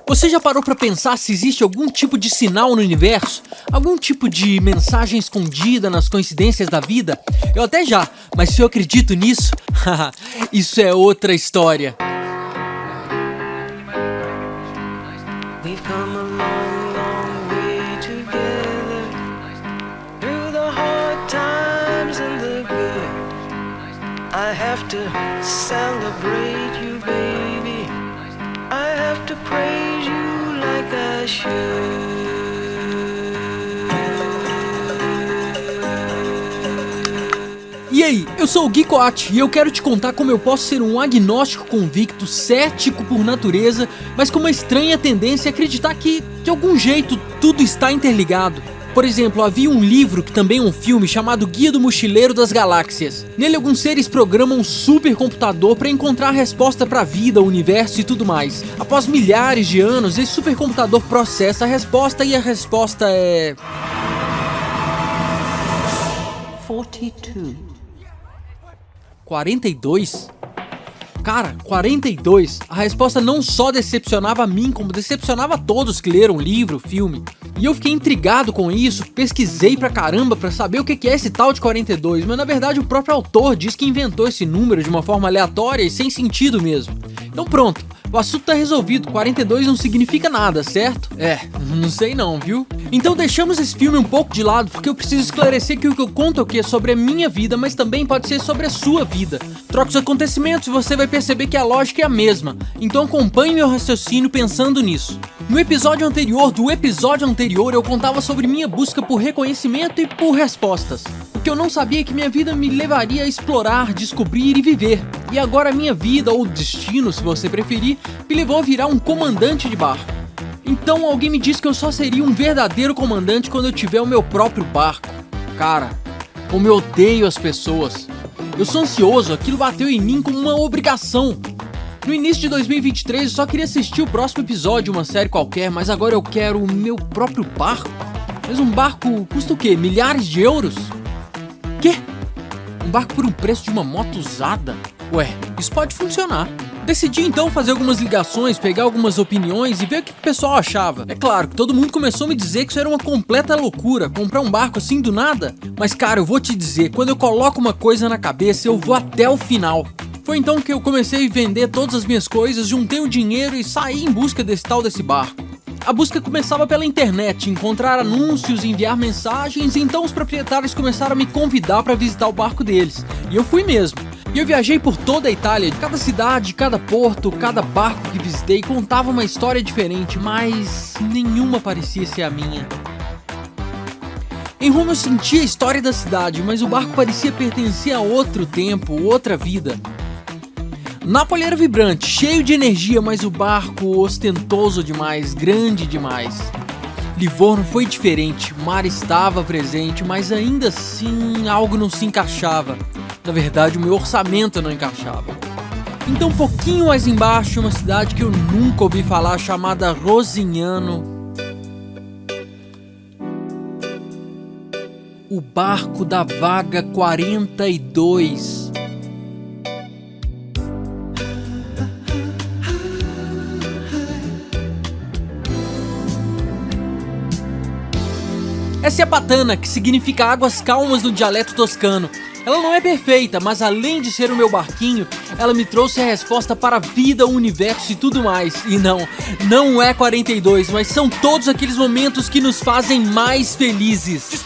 Você já parou pra pensar se existe algum tipo de sinal no universo? Algum tipo de mensagem escondida nas coincidências da vida? Eu até já, mas se eu acredito nisso, isso é outra história. We've come a long, long way together, through the hard times and the good. I have to celebrate you, baby. I have to praise you like I should. E aí, eu sou o Gui Coate e eu quero te contar como eu posso ser um agnóstico convicto, cético por natureza, mas com uma estranha tendência a acreditar que, de algum jeito, tudo está interligado. Por exemplo, havia um livro, que também é um filme, chamado Guia do Mochileiro das Galáxias. Nele, alguns seres programam um supercomputador para encontrar a resposta para a vida, o universo e tudo mais. Após milhares de anos, esse supercomputador processa a resposta e a resposta é... 42. 42? Cara, 42? A resposta não só decepcionava a mim, como decepcionava a todos que leram o livro, o filme. E eu fiquei intrigado com isso, pesquisei pra caramba pra saber o que é esse tal de 42, mas na verdade o próprio autor diz que inventou esse número de uma forma aleatória e sem sentido mesmo. Então pronto, o assunto tá resolvido, 42 não significa nada, certo? Não sei não, viu? Então deixamos esse filme um pouco de lado, porque eu preciso esclarecer que o que eu conto aqui é sobre a minha vida, mas também pode ser sobre a sua vida. Troca os acontecimentos e você vai perceber que a lógica é a mesma, então acompanhe meu raciocínio pensando nisso. No episódio anterior eu contava sobre minha busca por reconhecimento e por respostas. O que eu não sabia é que minha vida me levaria a explorar, descobrir e viver. E agora a minha vida, ou destino se você preferir, me levou a virar um comandante de barco. Então alguém me disse que eu só seria um verdadeiro comandante quando eu tiver o meu próprio barco. Cara, como eu odeio as pessoas. Eu sou ansioso, aquilo bateu em mim como uma obrigação. No início de 2023 eu só queria assistir o próximo episódio de uma série qualquer, mas agora eu quero o meu próprio barco. Mas um barco custa o quê? Milhares de euros? Quê? Um barco por um preço de uma moto usada? Ué, isso pode funcionar. Decidi então fazer algumas ligações, pegar algumas opiniões e ver o que o pessoal achava. É claro que todo mundo começou a me dizer que isso era uma completa loucura, comprar um barco assim do nada. Mas cara, eu vou te dizer, quando eu coloco uma coisa na cabeça, eu vou até o final. Foi então que eu comecei a vender todas as minhas coisas, juntei o dinheiro e saí em busca desse barco. A busca começava pela internet, encontrar anúncios, enviar mensagens, e então os proprietários começaram a me convidar para visitar o barco deles. E eu fui mesmo. E eu viajei por toda a Itália, cada cidade, cada porto, cada barco que visitei contava uma história diferente, mas nenhuma parecia ser a minha. Em Roma eu sentia a história da cidade, mas o barco parecia pertencer a outro tempo, outra vida. Nápoles era vibrante, cheio de energia, mas o barco ostentoso demais, grande demais. Livorno foi diferente, o mar estava presente, mas ainda assim algo não se encaixava. Na verdade, o meu orçamento não encaixava. Então, um pouquinho mais embaixo, uma cidade que eu nunca ouvi falar, chamada Rosignano. O barco da vaga 42. Essa é a Patana, que significa águas calmas no dialeto toscano. Ela não é perfeita, mas além de ser o meu barquinho, ela me trouxe a resposta para a vida, o universo e tudo mais. E não é 42, mas são todos aqueles momentos que nos fazem mais felizes.